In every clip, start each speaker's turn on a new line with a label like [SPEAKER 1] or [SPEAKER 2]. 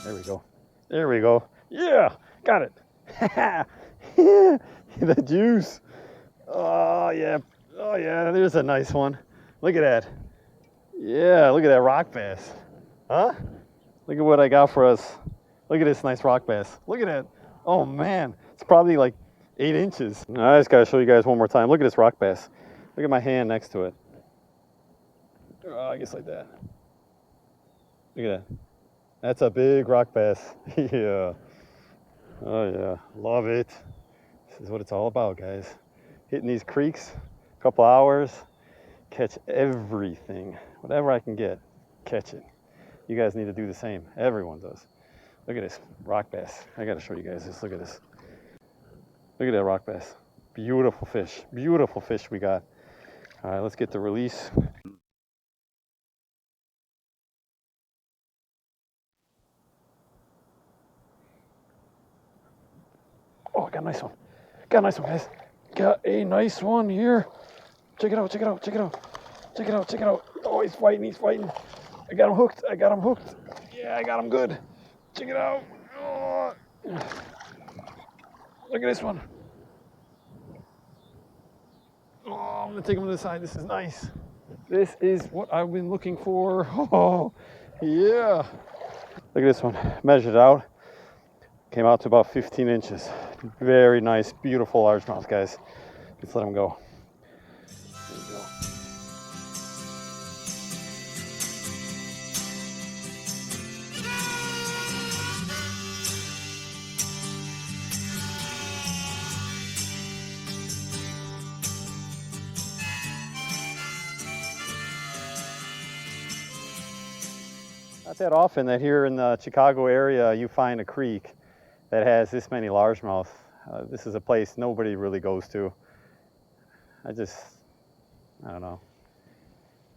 [SPEAKER 1] There we go. There we go. Yeah, got it. The juice. Oh yeah. Oh yeah, there's a nice one. Look at that. Yeah, look at that rock bass. Huh? Look at what I got for us. Look at this nice rock bass. Look at that. Oh man, it's probably like 8 inches. I just gotta show you guys one more time. Look at this rock bass. Look at my hand next to it. I guess like that. Look at that. That's a big rock bass. Yeah. Oh yeah, love it. This is what it's all about, guys. Hitting these creeks, a couple hours, catch everything. Whatever I can get, catch it. You guys need to do the same. Everyone does. Look at this rock bass. I gotta show you guys this. Look at this. Look at that rock bass. Beautiful fish. Beautiful fish we got. All right, let's get the release. Oh, I got a nice one. Got a nice one, guys. Got a nice one here. Check it out, check it out, check it out. Check it out, check it out. Oh, he's fighting, he's fighting. I got him hooked, I got him hooked. Yeah, I got him good. Check it out. Oh. Look at this one. Oh, I'm gonna take him to the side. This is nice. This is what I've been looking for. Oh, yeah. Look at this one. Measured it out. Came out to about 15 inches. Very nice, beautiful largemouth, guys. Let's let him go. There you go. Not that often that here in the Chicago area you find a creek that has this many largemouth. This is a place nobody really goes to. I don't know.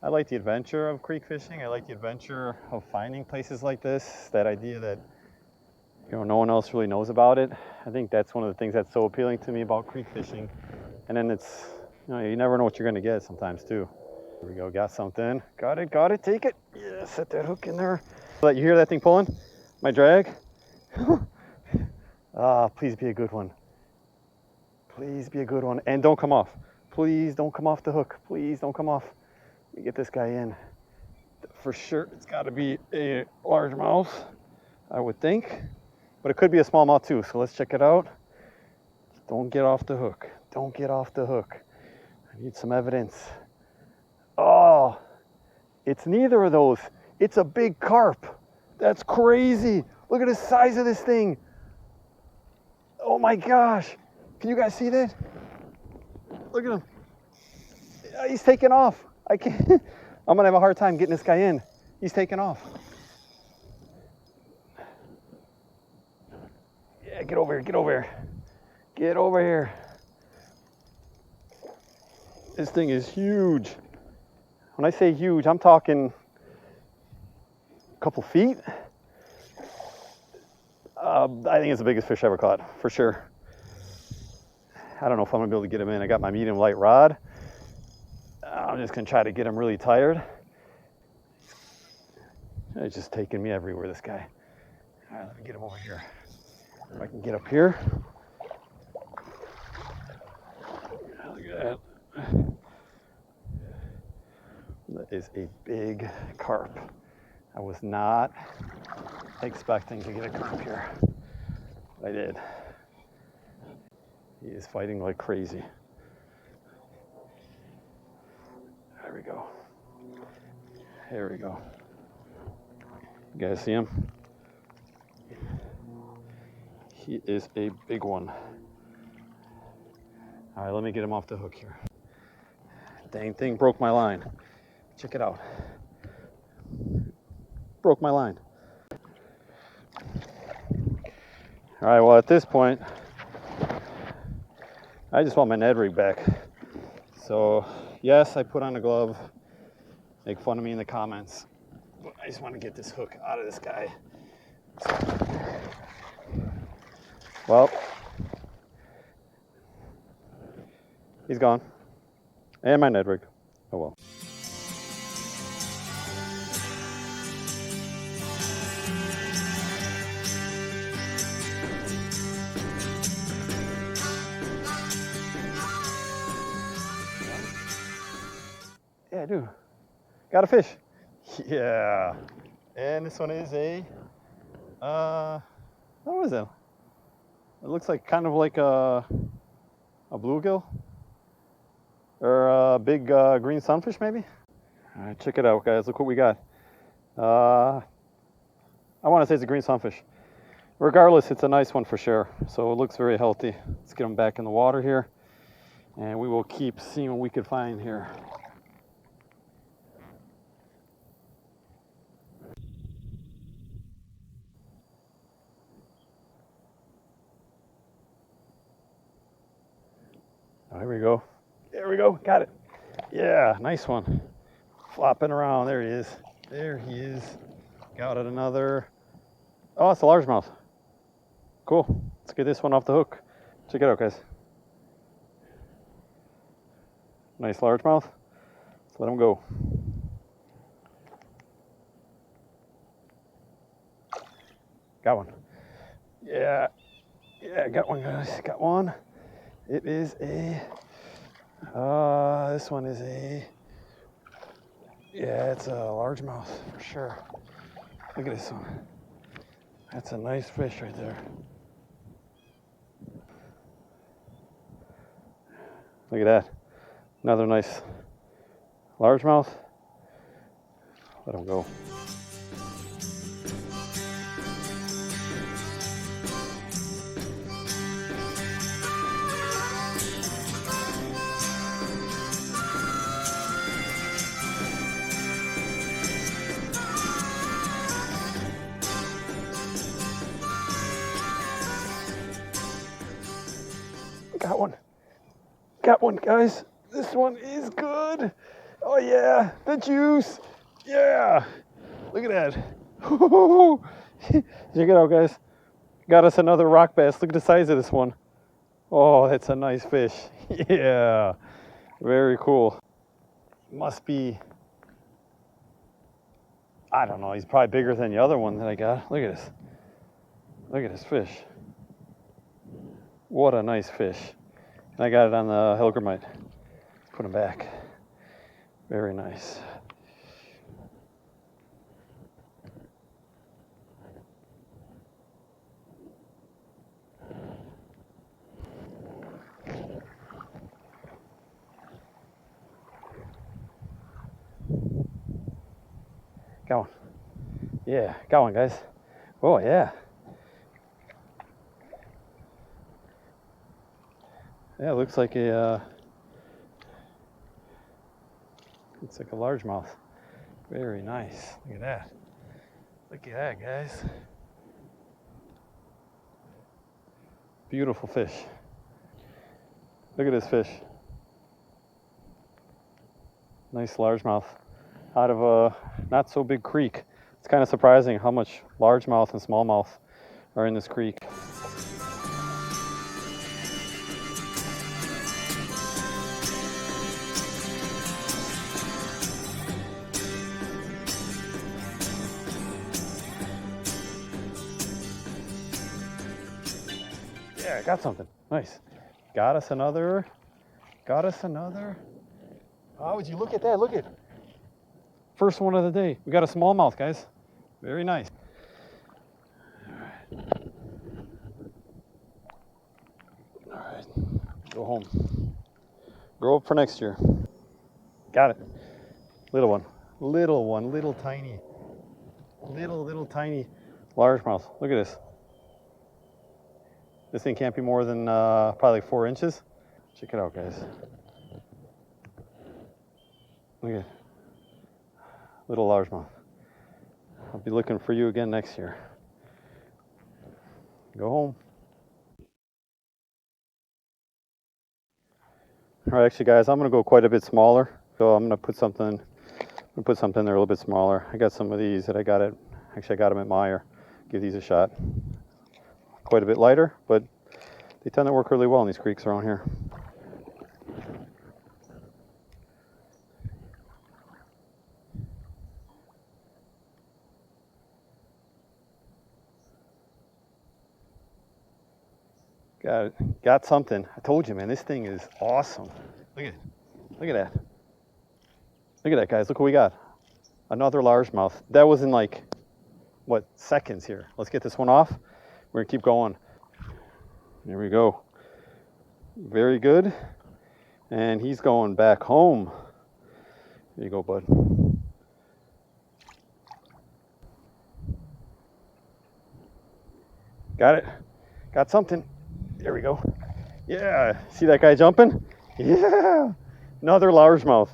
[SPEAKER 1] I like the adventure of creek fishing. I like the adventure of finding places like this. That idea that, you know, no one else really knows about it. I think that's one of the things that's so appealing to me about creek fishing. And then it's, you know, you never know what you're gonna get sometimes too. Here we go, got something. Got it, take it. Yeah, set that hook in there. You hear that thing pulling? My drag? Ah, please be a good one. Please be a good one. And don't come off. Please don't come off the hook. Please don't come off. Let me get this guy in. For sure, it's got to be a largemouth, I would think. But it could be a smallmouth too, so let's check it out. Don't get off the hook. Don't get off the hook. I need some evidence. Oh, it's neither of those. It's a big carp. That's crazy. Look at the size of this thing. Oh my gosh. Can you guys see that? Look at him. He's taking off. I can't. I'm gonna have a hard time getting this guy in. He's taking off. Yeah, get over here, get over here. Get over here. This thing is huge. When I say huge, I'm talking a couple feet. I think it's the biggest fish I ever caught, for sure. I don't know if I'm gonna be able to get him in. I got my medium light rod. I'm just gonna try to get him really tired. It's just taking me everywhere, this guy. All right, let me get him over here. If I can get up here. Look at that. That is a big carp. I was not expecting to get a carp here. I did. He is fighting like crazy. There we go. There we go. You guys see him? He is a big one. All right, let me get him off the hook here. Dang thing broke my line. Check it out. Broke my line. All right, well at this point, I just want my Ned rig back. So yes, I put on a glove. Make fun of me in the comments. But I just want to get this hook out of this guy. Well, he's gone. And my Ned rig. Oh well. do. Got a fish. Yeah. And this one is a, what is it? It looks like kind of like a bluegill or a big green sunfish maybe. All right, check it out, guys. Look what we got. I want to say it's a green sunfish. Regardless, it's a nice one for sure. So it looks very healthy. Let's get them back in the water here, and we will keep seeing what we can find here. Oh, here we go. There we go. Got it. Yeah, nice one. Flopping around. There he is. There he is. Got it, another. Oh, it's a largemouth. Cool. Let's get this one off the hook. Check it out, guys. Nice largemouth. Let's let him go. Got one. Yeah. Yeah, got one, guys. Got one. It is a, this one is a, yeah, it's a largemouth for sure. Look at this one. That's a nice fish right there. Look at that. Another nice largemouth. Let him go. Got one. Got one, guys. This one is good. Oh yeah, the juice. Yeah. Look at that. Check it out, guys. Got us another rock bass. Look at the size of this one. Oh, that's a nice fish. Yeah. Very cool. Must be, I don't know, he's probably bigger than the other one that I got. Look at this. Look at this fish. What a nice fish. And I got it on the Hellgrammite. Put him back. Very nice. Got one. Yeah, got one, guys. Oh, yeah. Yeah, it looks like a largemouth. Very nice. Look at that. Look at that, guys. Beautiful fish. Look at this fish. Nice largemouth out of a not so big creek. It's kind of surprising how much largemouth and smallmouth are in this creek. Yeah, I got something. Nice. Got us another. Got us another. Oh, would you look at that? Look at. First one of the day. We got a smallmouth, guys. Very nice. All right. Go home. Grow up for next year. Got it. Little one. Little one. Little tiny. Little tiny largemouth. Look at this. This thing can't be more than probably like 4 inches. Check it out, guys. Look at little largemouth. I'll be looking for you again next year. Go home. All right, actually, guys, I'm gonna go quite a bit smaller. So I'm gonna put something there a little bit smaller. I got some of these that I got them at Meyer. Give these a shot. Quite a bit lighter, but they tend to work really well in these creeks around here. Got something. I told you, man, this thing is awesome. Look at it. Look at that. Look at that, guys. Look what we got. Another largemouth. That was in like, what, seconds here. Let's get this one off. We're gonna keep going. There we go. Very good. And he's going back home. There you go, bud. Got it. Got something. There we go. Yeah. See that guy jumping? Yeah. Another largemouth.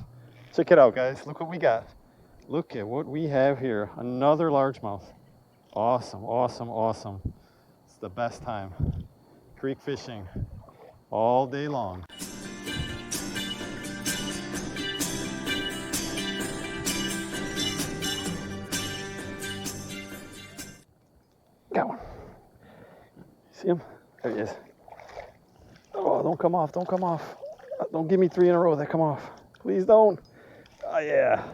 [SPEAKER 1] Check it out, guys. Look what we got. Look at what we have here. Another largemouth. Awesome, awesome, awesome. It's the best time. Creek fishing all day long. Got one. See him? There he is. Oh, don't come off, don't come off. Don't give me 3 in a row that come off. Please don't. Oh, yeah.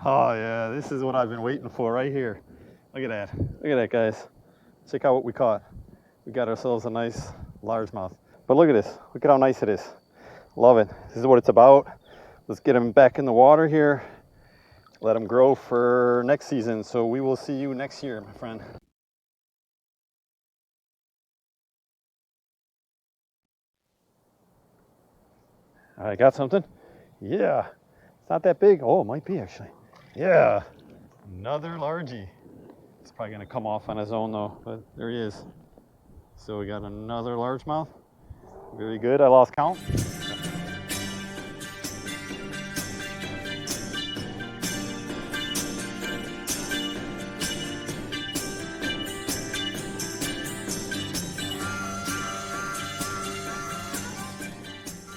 [SPEAKER 1] Oh, yeah, this is what I've been waiting for right here. Look at that. Look at that, guys. Check out what we caught. We got ourselves a nice largemouth. But look at this. Look at how nice it is. Love it. This is what it's about. Let's get them back in the water here. Let them grow for next season. So we will see you next year, my friend. I got something. Yeah. It's not that big. Oh, it might be actually. Yeah. Another largie. It's probably going to come off on his own though, but there he is. So we got another largemouth. Very good. I lost count.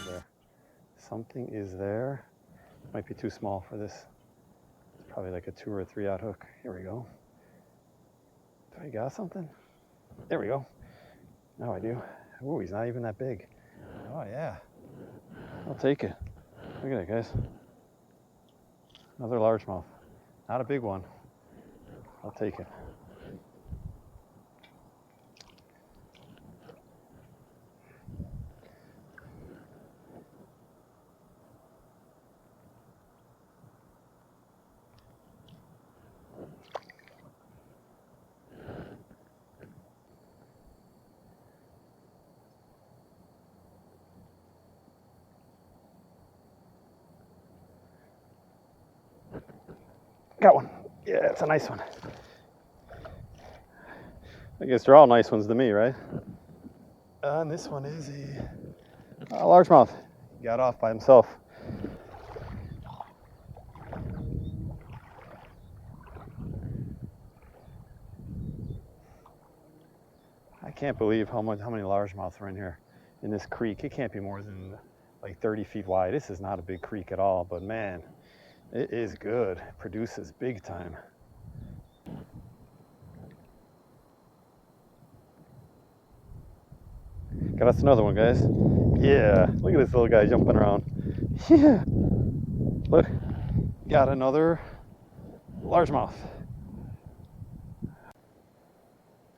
[SPEAKER 1] There. Something is there. Might be too small for this. It's probably like a 2 or 3 out hook. Here we go. Do I got something? There we go. Now I do. Ooh, he's not even that big. Oh yeah. I'll take it. Look at it, guys. Another largemouth. Not a big one. I'll take it. Got one. Yeah, it's a nice one. I guess they're all nice ones to me, right? And this one is a largemouth. He got off by himself. I can't believe how many largemouths are in here in this creek. It can't be more than like 30 feet wide. This is not a big creek at all, but man, it is good. It produces big time. Got us another one, guys. Yeah, look at this little guy jumping around. Yeah, look, got another largemouth.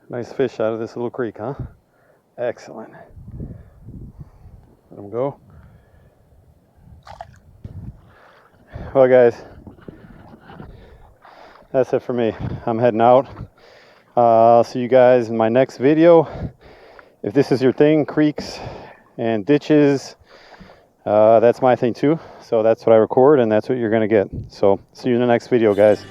[SPEAKER 1] Nice fish out of this little creek, huh? Excellent. Let him go. Well, guys, that's it for me. I'm heading out. I'll see you guys in my next video. If this is your thing, creeks and ditches, that's my thing too. So that's what I record and that's what you're gonna get. So see you in the next video, guys.